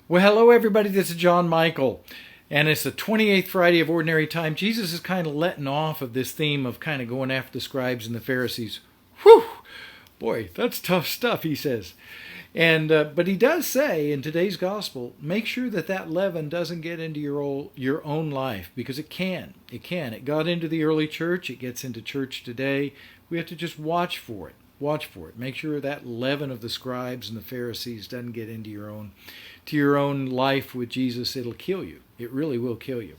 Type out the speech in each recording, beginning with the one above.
Well, hello everybody, this is John Michael, and it's the 28th Friday of Ordinary Time. Jesus is kind of letting off of this theme of kind of going after the scribes and the Pharisees. Whew! Boy, that's tough stuff, he says. But he does say in today's gospel, make sure that leaven doesn't get into your own life, because it can. It can. It got into the early church. It gets into church today. We have to just watch for it. Watch for it. Make sure that leaven of the scribes and the Pharisees doesn't get into your own life with Jesus. It'll kill you. It really will kill you.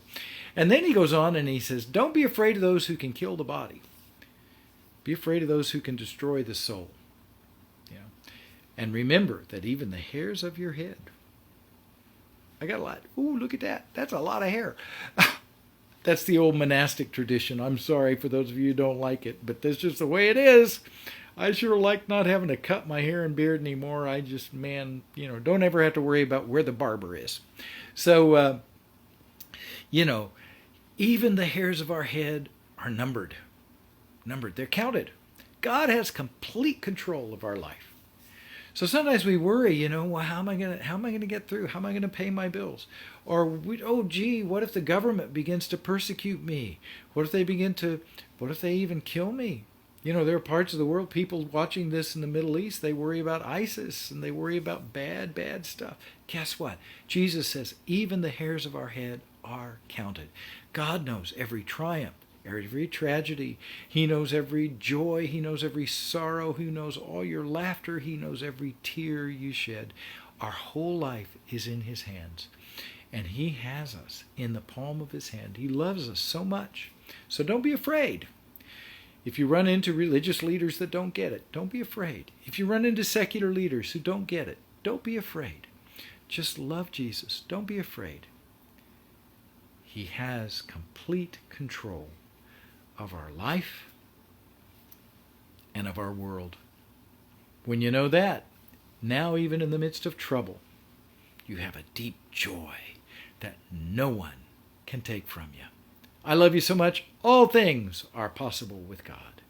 And then he goes on and he says, don't be afraid of those who can kill the body. Be afraid of those who can destroy the soul. And remember that even the hairs of your head. I got a lot. Ooh, look at that. That's a lot of hair. That's the old monastic tradition. I'm sorry for those of you who don't like it, but that's just the way it is. I sure like not having to cut my hair and beard anymore. I just, don't ever have to worry about where the barber is. So, even the hairs of our head are numbered. They're counted. God has complete control of our life. So sometimes we worry, well, how am I going to get through? How am I going to pay my bills? Or, what if the government begins to persecute me? What if they even kill me? There are parts of the world, people watching this in the Middle East, they worry about ISIS and they worry about bad, bad stuff. Guess what? Jesus says, even the hairs of our head are counted. God knows every triumph, every tragedy. He knows every joy. He knows every sorrow. He knows all your laughter. He knows every tear you shed. Our whole life is in His hands. And He has us in the palm of His hand. He loves us so much. So don't be afraid. If you run into religious leaders that don't get it, don't be afraid. If you run into secular leaders who don't get it, don't be afraid. Just love Jesus. Don't be afraid. He has complete control of our life and of our world. When you know that, now even in the midst of trouble, you have a deep joy that no one can take from you. I love you so much. All things are possible with God.